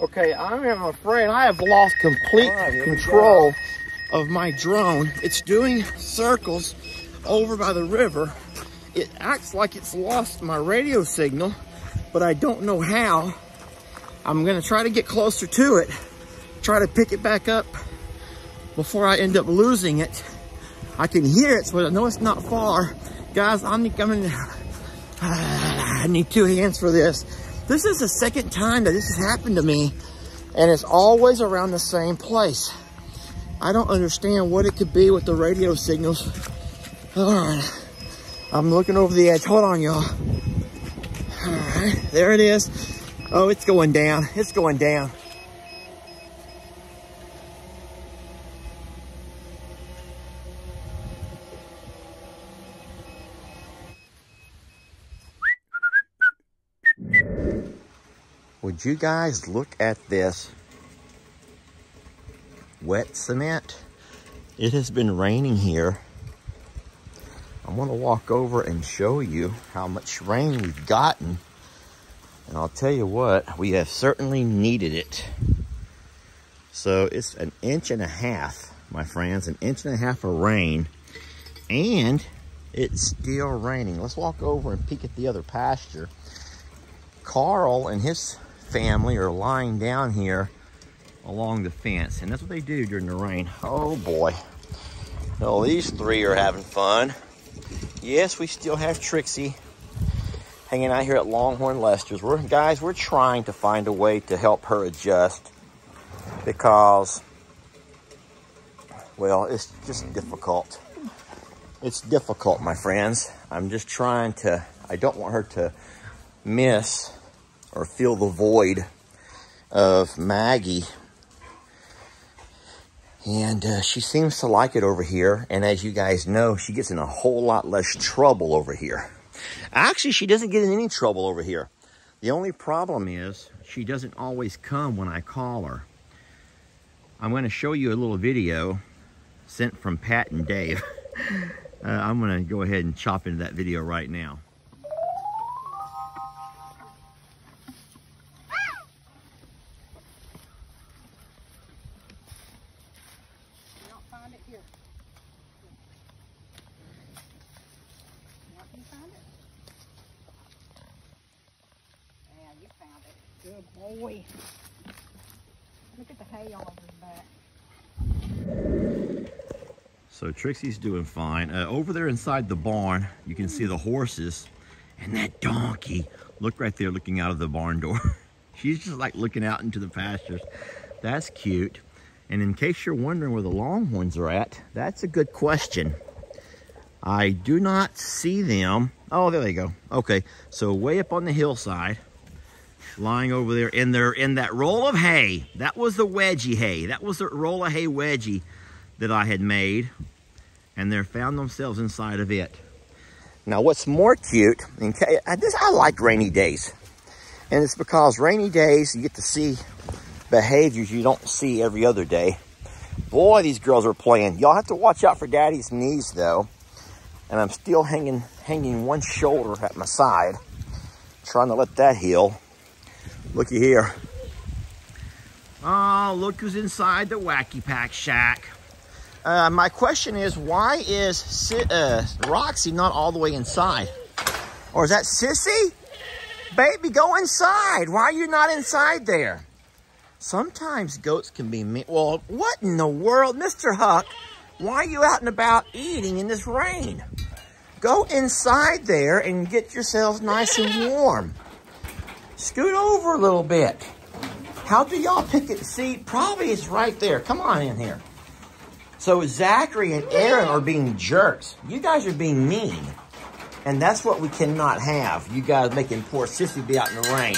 Okay, I am afraid I have lost complete control of my drone. It's doing circles over by the river. It acts like it's lost my radio signal, but I don't know how. I'm gonna try to get closer to it, try to pick it back up before I end up losing it. I can hear it, so I know it's not far. Guys, I need 2 hands for this. This is the second time that this has happened to me, and it's always around the same place. I don't understand what it could be with the radio signals. All right, I'm looking over the edge. Hold on, y'all. All right, there it is. Oh, it's going down. It's going down. Would you guys look at this wet cement? It has been raining here. I'm gonna walk over and show you how much rain we've gotten. And I'll tell you what, we have certainly needed it. So it's 1.5 inches, my friends, 1.5 inches of rain, and it's still raining. Let's walk over and peek at the other pasture. Carl and his family are lying down here along the fence, and that's what they do during the rain. Oh boy. Well, these 3 are having fun. Yes, we still have Trixie hanging out here at Longhorn Lester's. Guys, we're trying to find a way to help her adjust because, well, it's just difficult. It's difficult, my friends. I'm just trying to, I don't want her to miss or feel the void of Maggie. And she seems to like it over here. And as you guys know, she gets in a whole lot less trouble over here. Actually, she doesn't get in any trouble over here. The only problem is she doesn't always come when I call her. I'm going to show you a little video sent from Pat and Dave. I'm going to go ahead and chop into that video right now. Good boy. Look at the hay all over his back. So Trixie's doing fine. Over there inside the barn, you can see the horses and that donkey. Look right there looking out of the barn door. She's just like looking out into the pastures. That's cute. And in case you're wondering where the Longhorns are at, that's a good question. I do not see them. Oh, there they go. Okay, so way up on the hillside, lying over there, and they're in that roll of hay. That was the wedgie hay. That was the roll of hay wedgie that I had made, and they found themselves inside of it. Now, what's more cute, I like rainy days, and it's because rainy days you get to see behaviors you don't see every other day. Boy, these girls are playing. Y'all have to watch out for Daddy's knees, though, and I'm still hanging one shoulder at my side, trying to let that heal. Looky here. Oh, look who's inside the Wacky Pack shack. My question is, why is Roxy not all the way inside? Or is that Sissy? Baby, go inside. Why are you not inside there? Sometimes goats can be mean. Well, what in the world? Mr. Huck, why are you out and about eating in this rain? Go inside there and get yourselves nice and warm. Scoot over a little bit. How do y'all pick it? See, probably it's right there. Come on in here. So Zachary and Aaron are being jerks. You guys are being mean. And that's what we cannot have. You guys making poor Sissy be out in the rain.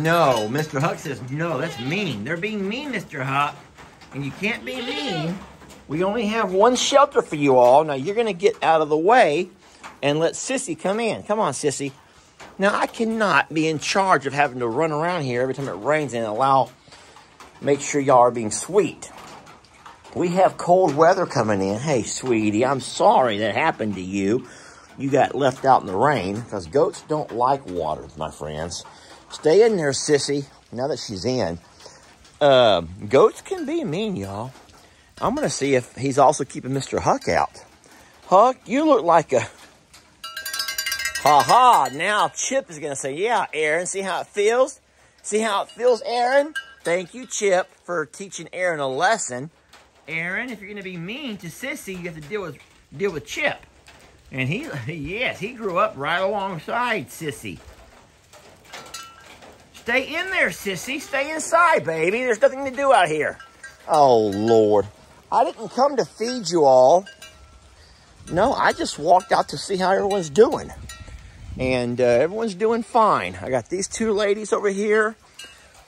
No, Mr. Huck says, no, that's mean. They're being mean, Mr. Huck. And you can't be mean. We only have one shelter for you all. Now you're going to get out of the way and let Sissy come in. Come on, Sissy. Now, I cannot be in charge of having to run around here every time it rains and make sure y'all are being sweet. We have cold weather coming in. Hey, sweetie, I'm sorry that happened to you. You got left out in the rain because goats don't like water, my friends. Stay in there, Sissy, now that she's in. Goats can be mean, y'all. I'm going to see if he's also keeping Mr. Huck out. Huck, you look like a... Ha-ha, now Chip is going to say, yeah, Aaron, see how it feels? See how it feels, Aaron? Thank you, Chip, for teaching Aaron a lesson. Aaron, if you're going to be mean to Sissy, you have to deal with Chip. And he grew up right alongside Sissy. Stay in there, Sissy. Stay inside, baby. There's nothing to do out here. Oh, Lord. I didn't come to feed you all. No, I just walked out to see how everyone's doing. And everyone's doing fine. I got these two ladies over here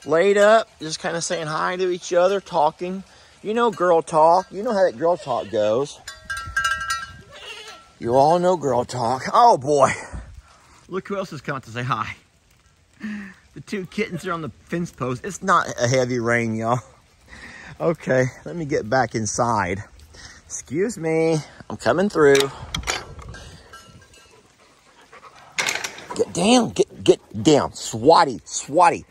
laid up, just kind of saying hi to each other, talking. You know girl talk. You know how that girl talk goes. You all know girl talk. Oh, boy. Look who else has come out to say hi. The two kittens are on the fence post. It's not a heavy rain, y'all. Okay, let me get back inside. Excuse me, I'm coming through. Get down, get down. Swatty.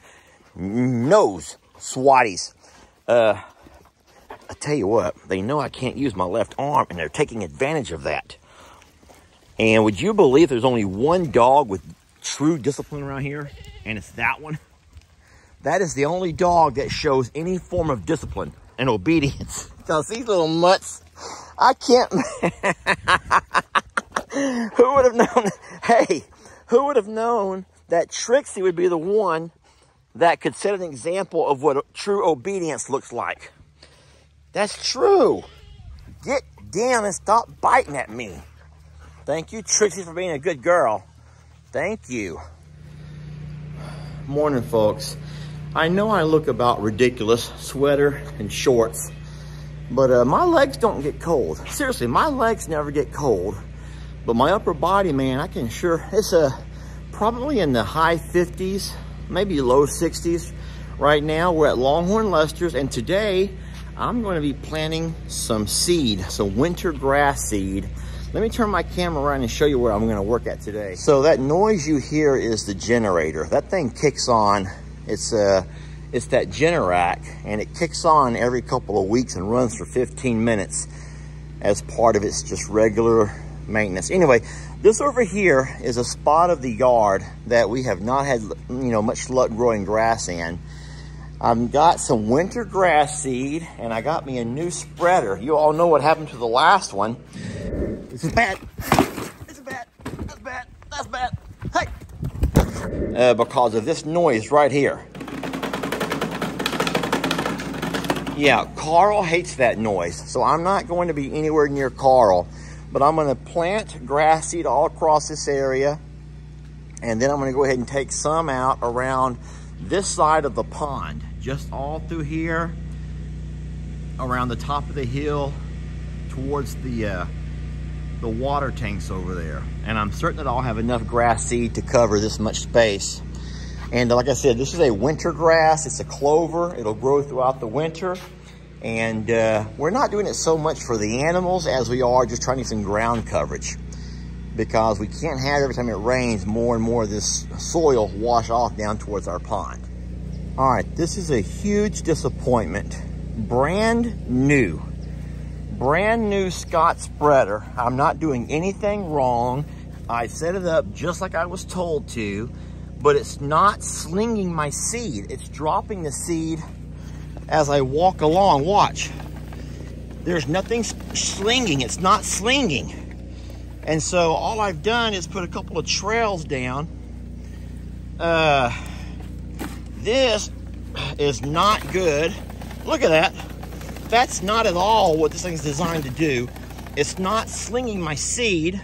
Nose, swatties. I tell you what, they know I can't use my left arm, and they're taking advantage of that. And would you believe there's only one dog with true discipline around here? And it's that one. That is the only dog that shows any form of discipline and obedience. Because these little mutts, I can't... Who would have known... Hey, who would have known that Trixie would be the one that could set an example of what true obedience looks like? That's true. Get down and stop biting at me. Thank you, Trixie, for being a good girl. Thank you. Morning, folks. I know I look about ridiculous, sweater and shorts, but my legs don't get cold. Seriously, my legs never get cold, but my upper body, man, I can sure, it's probably in the high 50s, maybe low 60s right now. We're at Longhorn Lester's, and today I'm going to be planting some seed, some winter grass seed. Let me turn my camera around and show you where I'm going to work at today. So that noise you hear is the generator. That thing kicks on. It's that Generac, and it kicks on every couple of weeks and runs for 15 minutes as part of its just regular maintenance. Anyway, this over here is a spot of the yard that we have not had, much luck growing grass in. I've got some winter grass seed, and I got me a new spreader. You all know what happened to the last one. This is bad. This is bad. That's bad. That's bad. Hey! Because of this noise right here. Yeah, Carl hates that noise, so I'm not going to be anywhere near Carl. But I'm going to plant grass seed all across this area, and then I'm going to go ahead and take some out around this side of the pond, just all through here, around the top of the hill, towards the water tanks over there. And I'm certain that I'll have enough grass seed to cover this much space. And like I said, this is a winter grass. It's a clover. It'll grow throughout the winter. And we're not doing it so much for the animals as we are just trying to get some ground coverage, because we can't have, every time it rains, more and more of this soil wash off down towards our pond. All right, this is a huge disappointment. Brand new Scott spreader. I'm not doing anything wrong. I set it up just like I was told to, but it's not slinging my seed. It's dropping the seed as I walk along. Watch. There's nothing slinging. It's not slinging. And so all I've done is put a couple of trails down. This is not good. Look at that. That's not at all what this thing's designed to do. It's not slinging my seed.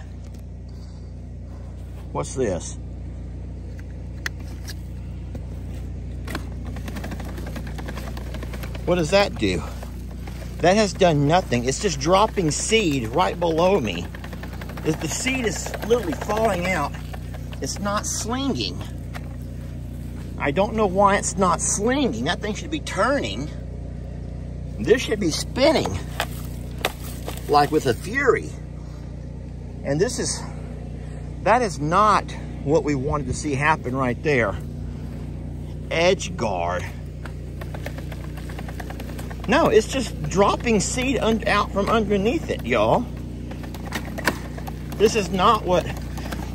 What's this? What does that do? That has done nothing. It's just dropping seed right below me. The seed is literally falling out. It's not slinging. I don't know why it's not slinging. That thing should be turning. This should be spinning like with a fury. And that is not what we wanted to see happen right there. Edge guard. No, it's just dropping seed out from underneath it, y'all. This is not what,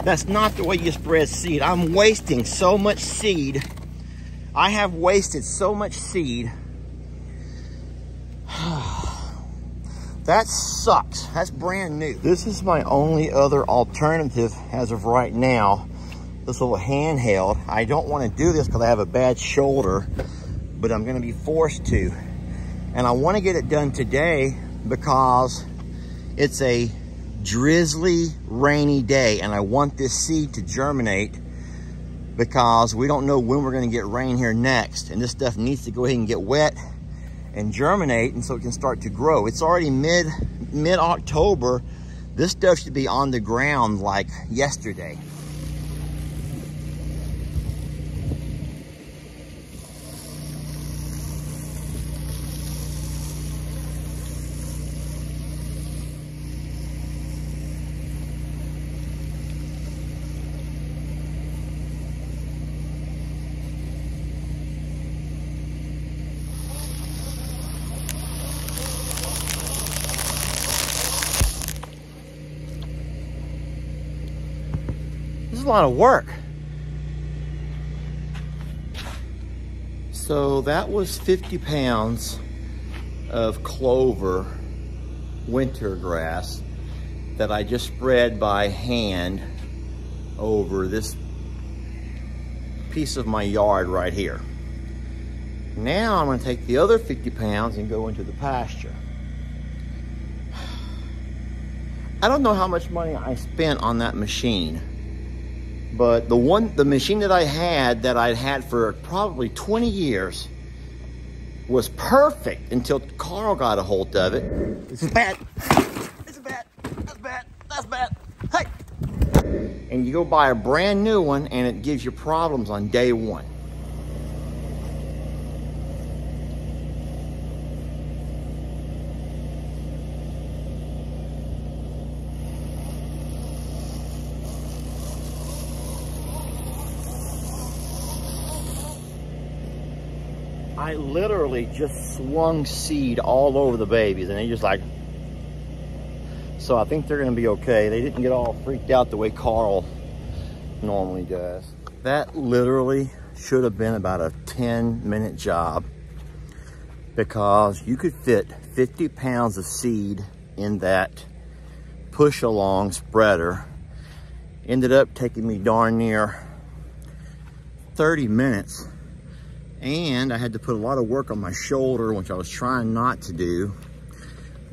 that's not the way you spread seed. I'm wasting so much seed. I have wasted so much seed. That sucks. That's brand new. This is my only other alternative as of right now. This little handheld. I don't want to do this because I have a bad shoulder, but I'm going to be forced to. And I want to get it done today because it's a drizzly, rainy day, and I want this seed to germinate because we don't know when we're going to get rain here next, and this stuff needs to go ahead and get wet and germinate, and so it can start to grow. It's already mid-October. This stuff should be on the ground like yesterday. This is a lot of work. So that was 50 pounds of clover winter grass that I just spread by hand over this piece of my yard right here. Now I'm going to take the other 50 pounds and go into the pasture. I don't know how much money I spent on that machine, but the machine that I'd had for probably 20 years was perfect until Carl got a hold of it. This is bad. This is bad. That's bad. That's bad. Hey! And you go buy a brand new one and it gives you problems on day one. I literally just swung seed all over the babies and they just like, so I think they're gonna be okay. They didn't get all freaked out the way Carl normally does. That literally should have been about a 10-minute job because you could fit 50 pounds of seed in that push along spreader. Ended up taking me darn near 30 minutes. And I had to put a lot of work on my shoulder, which I was trying not to do.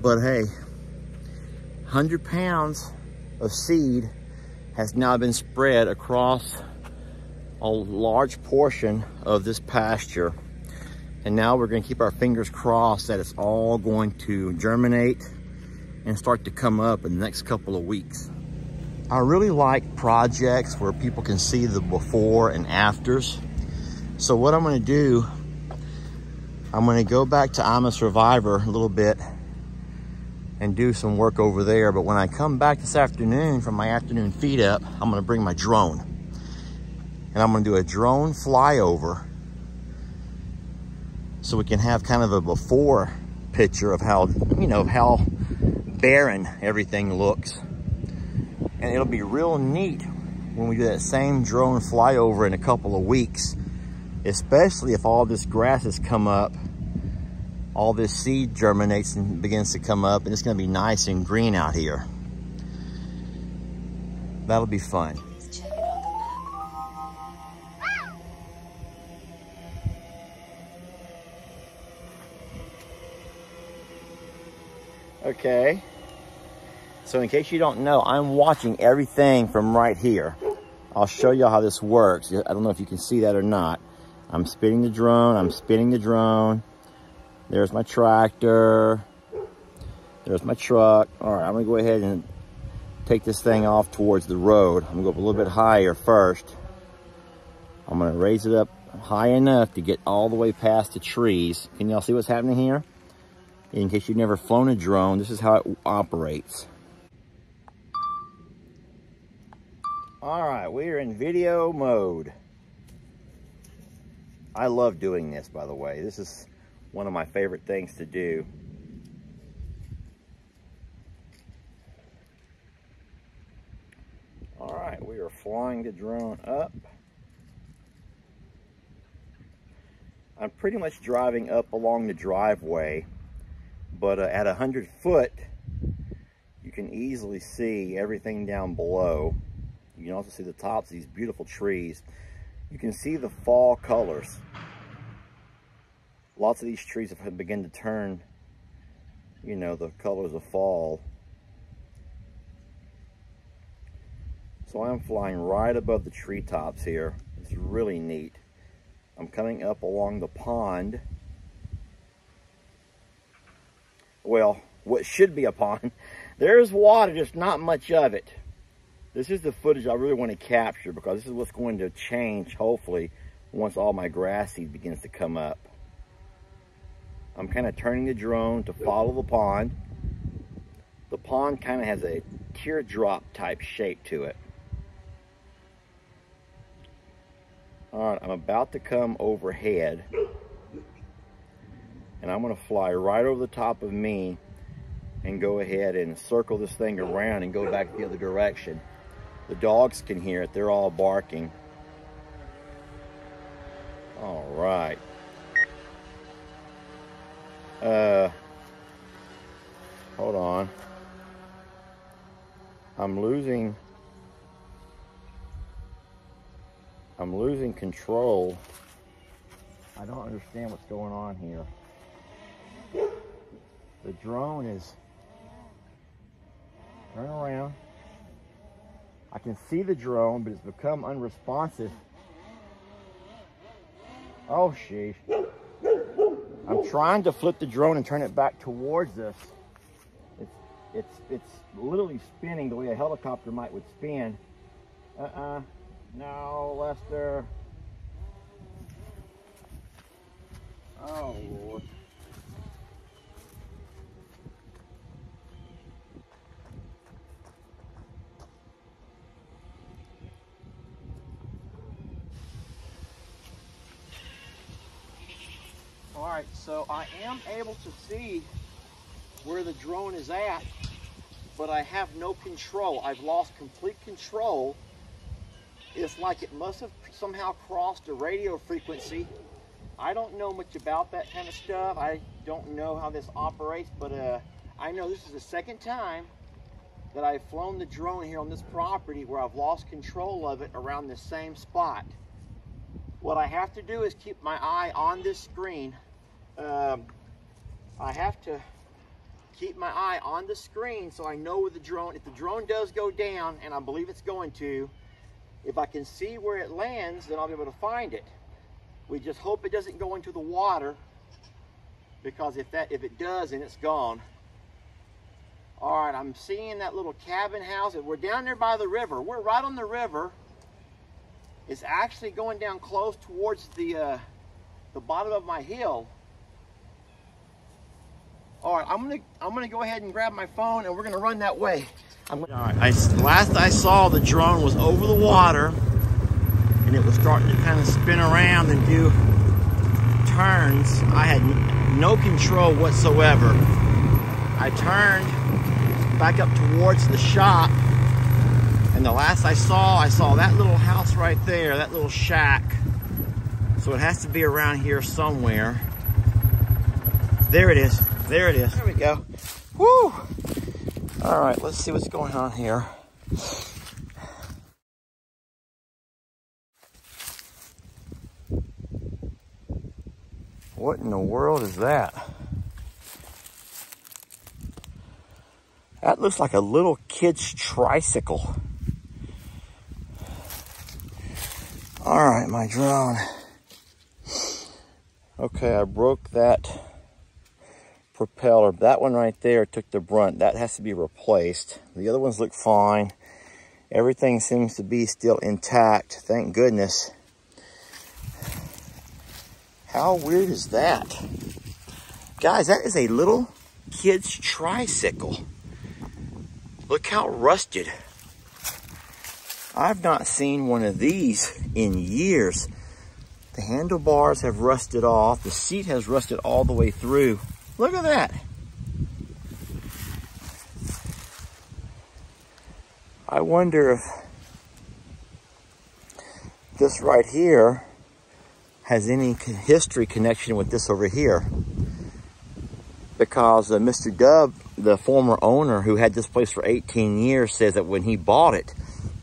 But hey, 100 pounds of seed has now been spread across a large portion of this pasture. And now we're going to keep our fingers crossed that it's all going to germinate and start to come up in the next couple of weeks. I really like projects where people can see the before and afters. So what I'm gonna do, I'm gonna go back to I'm a Survivor a little bit and do some work over there. But when I come back this afternoon from my afternoon feed up, I'm gonna bring my drone. And I'm gonna do a drone flyover so we can have kind of a before picture of how, you know, how barren everything looks. And it'll be real neat when we do that same drone flyover in a couple of weeks. Especially if all this grass has come up, all this seed germinates and begins to come up, and it's going to be nice and green out here. That'll be fun. Okay, so in case you don't know, I'm watching everything from right here. I'll show you how this works. I don't know if you can see that or not. I'm spinning the drone, I'm spinning the drone. There's my tractor. There's my truck. All right, I'm gonna go ahead and take this thing off towards the road. I'm gonna go up a little bit higher first. I'm gonna raise it up high enough to get all the way past the trees. Can y'all see what's happening here? In case you've never flown a drone, this is how it operates. All right, we are in video mode. I love doing this, by the way. This is one of my favorite things to do. All right, we are flying the drone up. I'm pretty much driving up along the driveway, but at 100 foot, you can easily see everything down below. You can also see the tops of these beautiful trees. You can see the fall colors. Lots of these trees have begun to turn, you know, the colors of fall. So I'm flying right above the treetops here. It's really neat. I'm coming up along the pond. Well, what should be a pond. There's water, just not much of it. This is the footage I really want to capture because this is what's going to change, hopefully, once all my grass seed begins to come up. I'm kind of turning the drone to follow the pond. The pond kind of has a teardrop type shape to it. All right, I'm about to come overhead, and I'm going to fly right over the top of me and go ahead and circle this thing around and go back the other direction. The dogs can hear it. They're all barking. All right. Hold on. I'm losing control. I don't understand what's going on here. The drone is, turn around. I can see the drone, but it's become unresponsive. Oh, sheesh. I'm trying to flip the drone and turn it back towards us. It's literally spinning the way a helicopter would spin. No, Lester. Oh, Lord. All right, so I am able to see where the drone is at, but I have no control. I've lost complete control. It's like it must have somehow crossed a radio frequency. I don't know much about that kind of stuff. I don't know how this operates, but I know this is the second time that I've flown the drone here on this property where I've lost control of it around the same spot. What I have to do is keep my eye on this screen. I have to keep my eye on the screen so I know where the drone, if the drone does go down, and I believe it's going to, if I can see where it lands, then I'll be able to find it. We just hope it doesn't go into the water, because if it does, then it's gone. All right, I'm seeing that little cabin house. We're down there by the river. We're right on the river. It's actually going down close towards the bottom of my hill. All right, I'm gonna go ahead and grab my phone, and we're gonna run that way. All right, last I saw, the drone was over the water, and it was starting to kind of spin around and do turns. I had no control whatsoever. I turned back up towards the shop, and the last I saw that little house right there, that little shack. So it has to be around here somewhere. There it is. There it is. There we go. Woo! All right, let's see what's going on here. What in the world is that? That looks like a little kid's tricycle. All right, my drone. Okay, I broke that propeller. That one right there took the brunt. That has to be replaced. The other ones look fine. Everything seems to be still intact, thank goodness. How weird is that? Guys, that is a little kid's tricycle. Look how rusted. I've not seen one of these in years. The handlebars have rusted off. The seat has rusted all the way through. Look at that. I wonder if this right here has any history connection with this over here. Because Mr. Gubb, the former owner who had this place for 18 years, says that when he bought it,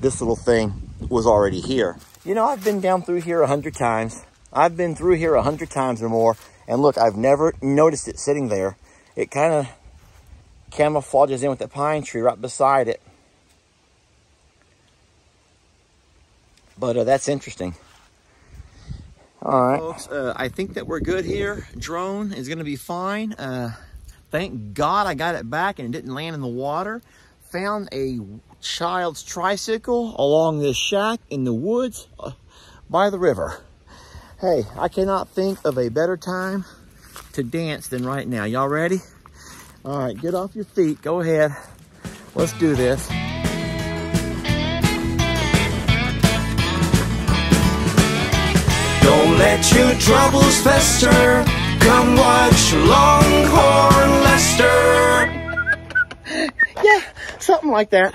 this little thing was already here. You know, I've been down through here 100 times. I've been through here 100 times or more. And look, I've never noticed it sitting there. It kind of camouflages in with the pine tree right beside it. But that's interesting. All right, folks, I think that we're good here. Drone is going to be fine. Thank God I got it back and it didn't land in the water. Found a child's tricycle along this shack in the woods by the river. Hey, I cannot think of a better time to dance than right now. Y'all ready? All right, get off your feet. Go ahead. Let's do this. Don't let your troubles fester. Come watch Longhorn Lester. Yeah, something like that.